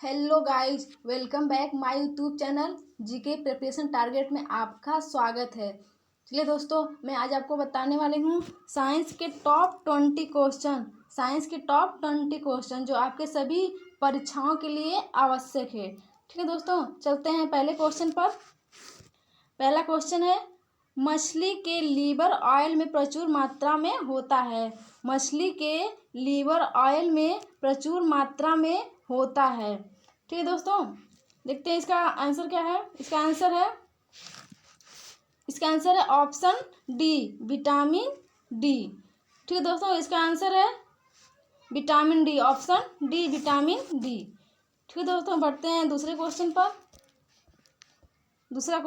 Hello guys, welcome back my YouTube channel GK preparation target में आपका स्वागत है। चलिए दोस्तों, मैं आज आपको बताने वाली हूँ साइंस के टॉप 20 क्वेश्चन जो आपके सभी परीक्षाओं के लिए आवश्यक है। ठीक है दोस्तों, चलते हैं पहले क्वेश्चन पर। पहला क्वेश्चन है, मछली के लीवर ऑयल में प्रचुर मात्रा में होता है। मछली के लीवर ऑयल में प्रचुर मात्रा में होता है। ठीक है दोस्तों, देखते हैं इसका आंसर क्या है। इसका आंसर है ऑप्शन डी, विटामिन डी। ठीक है दोस्तों, इसका आंसर है vitamin D, option D, vitamin D. ठीक है दोस्तों, बढ़ते हैं दूसरे क्वेश्चन पर। दूसरा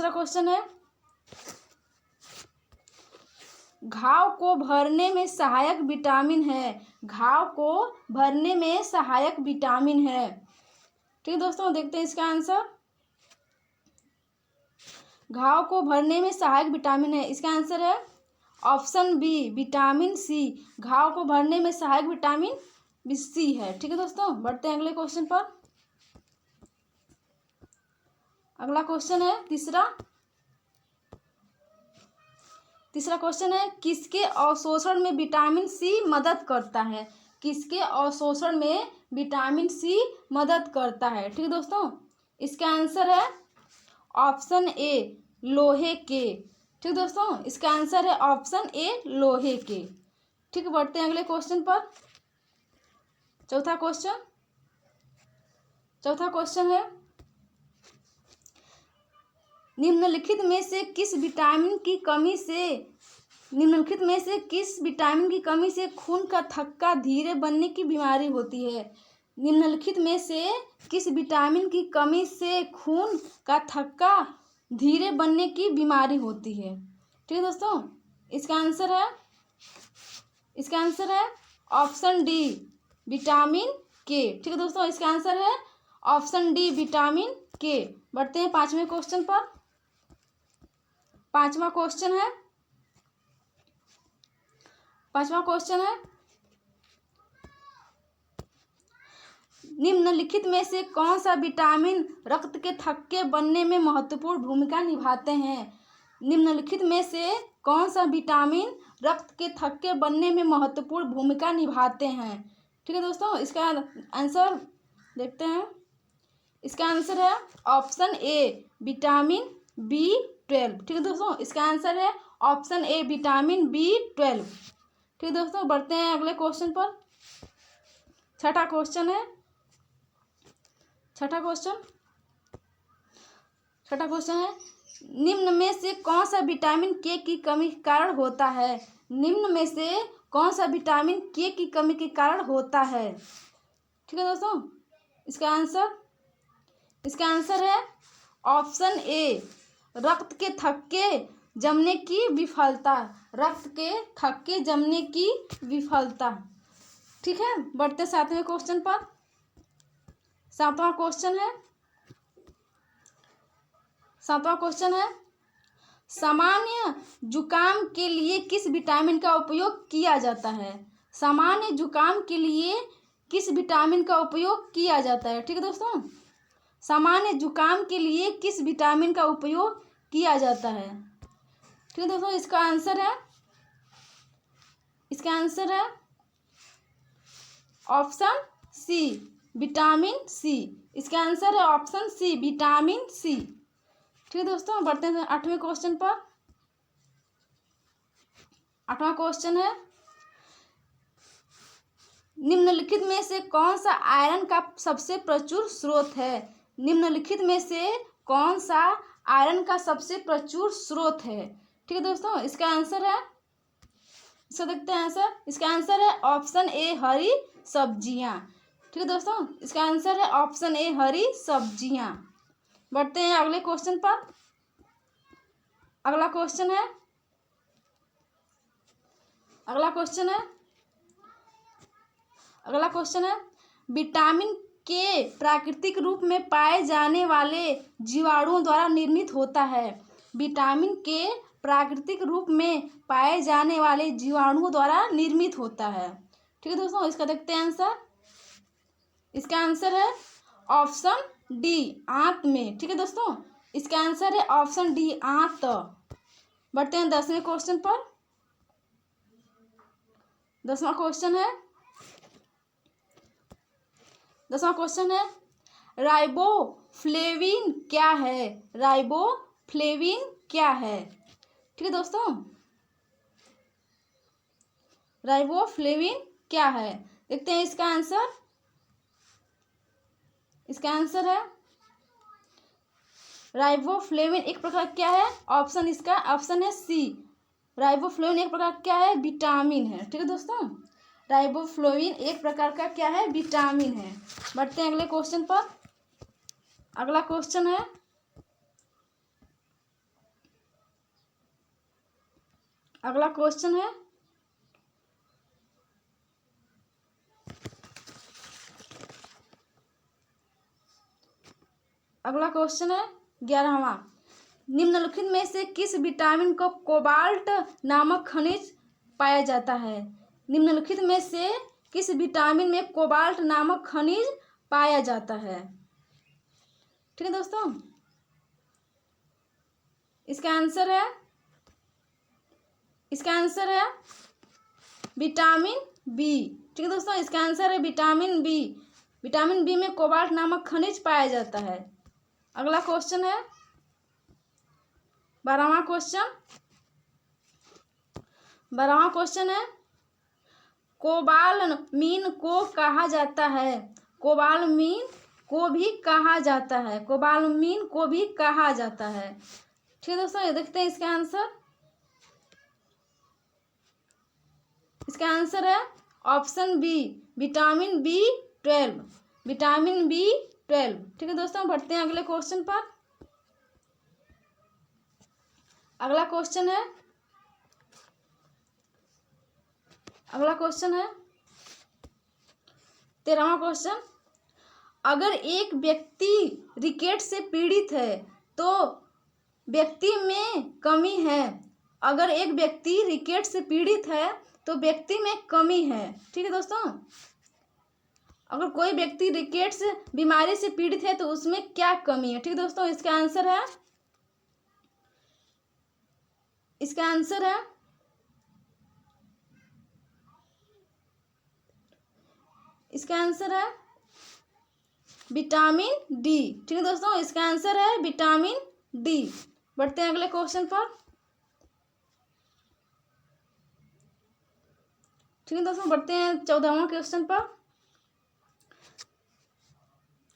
क्वेश्चन है घाव को भरने में सहायक विटामिन है। घाव को भरने में सहायक विटामिन है। ठीक है दोस्तों, देखते हैं इसका आंसर। घाव को भरने में सहायक विटामिन है, इसका आंसर है ऑप्शन बी, विटामिन सी। घाव को भरने में सहायक विटामिन सी है। ठीक है दोस्तों, बढ़ते हैं अगले क्वेश्चन पर। अगला क्वेश्चन है तीसरा क्वेश्चन है, किसके अवशोषण में विटामिन सी मदद करता है। किसके अवशोषण में विटामिन सी मदद करता है। ठीक है दोस्तों, इसका आंसर है ऑप्शन ए, लोहे के। ठीक है दोस्तों, इसका आंसर है ऑप्शन ए, लोहे के। ठीक है, बढ़ते हैं अगले क्वेश्चन पर। चौथा क्वेश्चन है, निम्नलिखित में से किस विटामिन की कमी से खून का थक्का धीरे बनने की बीमारी होती है। निम्नलिखित में से किस विटामिन की कमी से खून का थक्का धीरे बनने की बीमारी होती है। ठीक है दोस्तों, इसका आंसर है ऑप्शन डी, विटामिन के। ठीक है दोस्तों, इसका आंसर है ऑप्शन डी, विटामिन के। बढ़ते हैं पांचवें क्वेश्चन पर। पांचवा क्वेश्चन है, निम्नलिखित में से कौन सा विटामिन रक्त के थक्के बनने में महत्वपूर्ण भूमिका निभाते हैं। निम्नलिखित में से कौन सा विटामिन रक्त के थक्के बनने में महत्वपूर्ण भूमिका निभाते हैं। ठीक है दोस्तों, इसका आंसर देखते हैं। इसका आंसर है ऑप्शन ए, विटामिन B12। ठीक है दोस्तों, इसका आंसर है ऑप्शन ए, विटामिन B12। ठीक है दोस्तों, बढ़ते हैं अगले क्वेश्चन पर। छठा क्वेश्चन है, निम्न में से कौन सा विटामिन के की कमी के कारण होता है। निम्न में से कौन सा विटामिन के की कमी के कारण होता है। ठीक है दोस्तों, इसका आंसर है ऑप्शन ए, रक्त के थक्के जमने की विफलता। रक्त के थक्के जमने की विफलता। ठीक है, बढ़ते सातवें क्वेश्चन पर। सातवां क्वेश्चन है, सामान्य जुकाम के लिए किस विटामिन का उपयोग किया जाता है। सामान्य जुकाम के लिए किस विटामिन का उपयोग किया जाता है। ठीक है दोस्तों, सामान्य जुकाम के लिए किस विटामिन का उपयोग किया जाता है। ठीक है दोस्तों, इसका आंसर है ऑप्शन सी, विटामिन सी। इसका आंसर है ऑप्शन सी, विटामिन सी। ठीक है दोस्तों, बढ़ते हैं आठवें क्वेश्चन पर। आठवां क्वेश्चन है, निम्नलिखित में से कौन सा आयरन का सबसे प्रचुर स्रोत है। निम्नलिखित में से कौन सा आयरन का सबसे प्रचुर स्रोत है। ठीक है दोस्तों, इसका आंसर है, इसको देखते हैं आंसर। इसका आंसर है ऑप्शन ए, हरी सब्जियां। ठीक है दोस्तों, इसका आंसर है ऑप्शन ए, हरी सब्जियां। बढ़ते हैं अगले क्वेश्चन पर। अगला क्वेश्चन है, विटामिन के प्राकृतिक रूप में पाए जाने वाले जीवाणुओं द्वारा निर्मित होता है। विटामिन के प्राकृतिक रूप में पाए जाने वाले जीवाणुओं द्वारा निर्मित होता है। ठीक है दोस्तों, इसका देखते हैं आंसर। इसका आंसर है ऑप्शन डी, आंत में। ठीक है दोस्तों, इसका आंसर है ऑप्शन डी, आंत। बढ़ते हैं 10वें क्वेश्चन पर। 10वां क्वेश्चन है, 10वां क्वेश्चन है राइबोफ्लेविन क्या है? राइबोफ्लेविन क्या है? ठीक है दोस्तों, राइबोफ्लेविन क्या है? देखते हैं इसका आंसर। इसका आंसर है राइबोफ्लेविन एक प्रकार क्या है? ऑप्शन इसका ऑप्शन है सी, राइबोफ्लेविन एक प्रकार क्या है? विटामिन है। ठीक है दोस्तों, राइबोफ्लेविन एक प्रकार का क्या है? विटामिन है। बढ़ते हैं अगले क्वेश्चन पर। अगला क्वेश्चन है, अगला क्वेश्चन है अगला क्वेश्चन है 11वां। निम्नलिखित में से किस विटामिन को कोबाल्ट नामक खनिज पाया जाता है? निम्नलिखित में से किस विटामिन में कोबाल्ट नामक खनिज पाया जाता है? ठीक है दोस्तों, इसका आंसर है विटामिन बी। ठीक है दोस्तों, इसका आंसर है विटामिन बी। विटामिन बी में कोबाल्ट नामक खनिज पाया जाता है। अगला क्वेश्चन है 12वां क्वेश्चन। 12वां क्वेश्चन है कोबालमीन को कहा जाता है? कोबालमीन को भी कहा जाता है, कोबालमीन को भी कहा जाता है। ठीक है दोस्तों, ये देखते हैं इसका आंसर। इसका आंसर है option B, vitamin B12, vitamin B12। ठीक है दोस्तों, बढ़ते हैं अगले क्वेश्चन पर। अगला क्वेश्चन है, अगला क्वेश्चन है 13वां क्वेश्चन। अगर एक व्यक्ति रिकेट से पीड़ित है तो व्यक्ति में कमी है। अगर एक व्यक्ति रिकेट से पीड़ित है तो व्यक्ति में कमी है। ठीक है दोस्तों, अगर कोई व्यक्ति रिकेट्स बीमारी से पीड़ित है तो उसमें क्या कमी है? ठीक है दोस्तों, इसका आंसर है इसका आंसर है इसका आंसर है विटामिन डी। ठीक है दोस्तों, इसका आंसर है विटामिन डी। बढ़ते हैं अगले क्वेश्चन पर। ठीक है दोस्तों, बढ़ते हैं 14वां क्वेश्चन पर।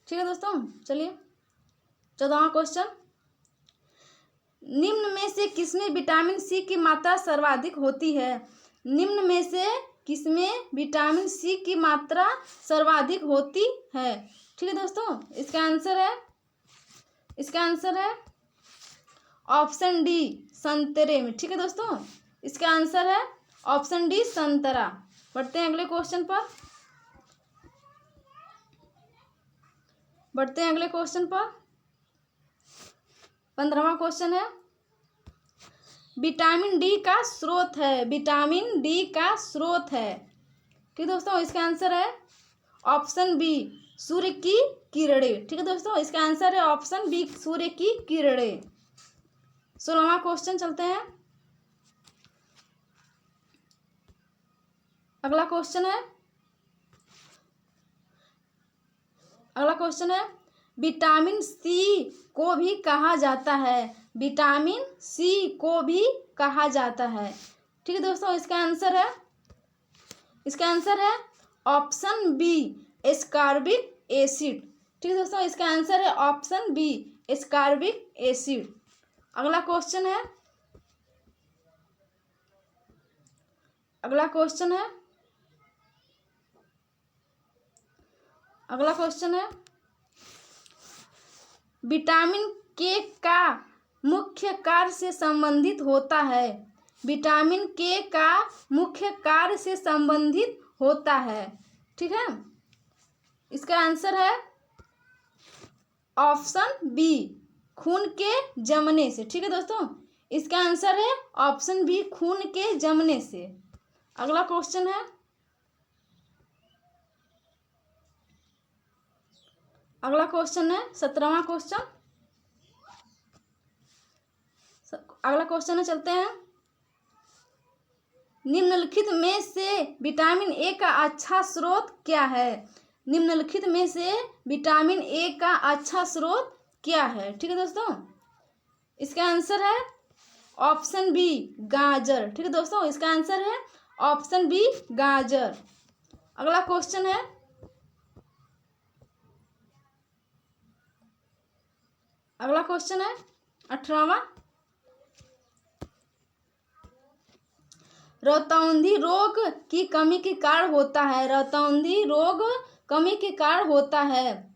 ठीक है दोस्तों, चलिए 14वां क्वेश्चन। निम्न में से किसमें विटामिन सी की मात्रा सर्वाधिक होती है? निम्न में से किसमें विटामिन सी की मात्रा सर्वाधिक होती है? ठीक है दोस्तों, इसका आंसर है ऑप्शन डी, संतरे में। ठीक है दोस्तों, इसका आंसर है ऑप्शन डी, संतरा। बढ़ते हैं अगले क्वेश्चन पर। 15वां क्वेश्चन है विटामिन डी का स्रोत है। विटामिन डी का स्रोत है। ठीक है दोस्तों, इसका आंसर है ऑप्शन बी, सूर्य की किरणें। ठीक है दोस्तों, इसका आंसर है ऑप्शन बी, सूर्य की किरणें। 16वां क्वेश्चन चलते हैं। अगला क्वेश्चन है विटामिन सी को भी कहा जाता है। विटामिन सी को भी कहा जाता है। ठीक है दोस्तों, इसका आंसर है ऑप्शन बी, एस्कॉर्बिक एसिड। ठीक है दोस्तों, इसका आंसर है ऑप्शन बी, एस्कॉर्बिक एसिड। अगला क्वेश्चन है विटामिन के का मुख्य कार्य से संबंधित होता है। विटामिन के का मुख्य कार्य से संबंधित होता है। ठीक है, इसका आंसर है ऑप्शन बी, खून के जमने से। ठीक है दोस्तों, इसका आंसर है ऑप्शन बी, खून के जमने से। अगला क्वेश्चन है अगला क्वेश्चन है 17वां क्वेश्चन। अगला क्वेश्चन है, चलते हैं। निम्नलिखित में से विटामिन ए का अच्छा स्रोत क्या है? निम्नलिखित में से विटामिन ए का अच्छा स्रोत क्या है? ठीक है दोस्तों, इसका आंसर है ऑप्शन बी, गाजर। ठीक है दोस्तों, इसका आंसर है ऑप्शन बी, गाजर। अगला क्वेश्चन है, अगला क्वेश्चन है 18वां। रतौंधी रोग की कमी के कारण होता है। रतौंधी रोग कमी के कारण होता है।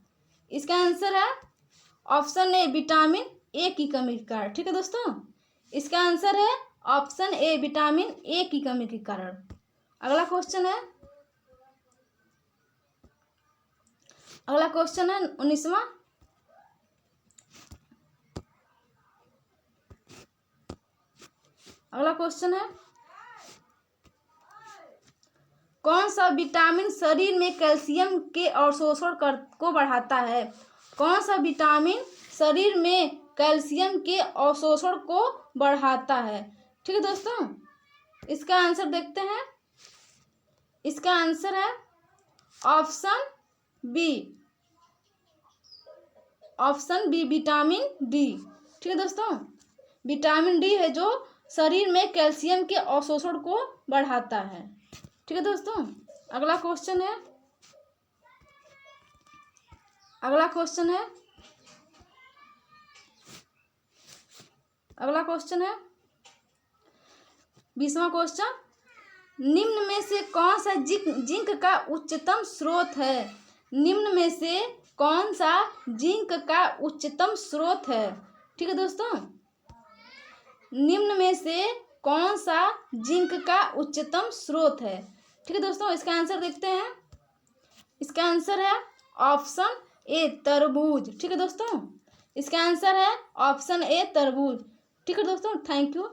इसका आंसर है ऑप्शन ए, विटामिन ए की कमी के कारण। ठीक है दोस्तों, इसका आंसर है ऑप्शन ए, विटामिन ए की कमी के कारण। अगला क्वेश्चन है, अगला क्वेश्चन है 19वां। अगला क्वेश्चन है, कौन सा विटामिन शरीर में कैल्शियम के अवशोषण को बढ़ाता है? कौन सा विटामिन शरीर में कैल्शियम के अवशोषण को बढ़ाता है? ठीक है दोस्तों, इसका आंसर देखते हैं। इसका आंसर है option B, option B, vitamin D. ठीक है दोस्तों, विटामिन डी है जो शरीर में कैल्शियम के अवशोषण को बढ़ाता है। ठीक है दोस्तों, अगला क्वेश्चन है, अगला क्वेश्चन है, अगला क्वेश्चन है 20वां क्वेश्चन। निम्न में से कौन सा जिंक का उच्चतम स्रोत है? निम्न में से कौन सा जिंक का उच्चतम स्रोत है? ठीक है दोस्तों, निम्न में से कौन सा जिंक का उच्चतम स्रोत है? ठीक है दोस्तों, इसका आंसर देखते हैं। इसका आंसर है ऑप्शन ए, तरबूज। ठीक है दोस्तों, इसका आंसर है ऑप्शन ए, तरबूज। ठीक है दोस्तों, थैंक यू।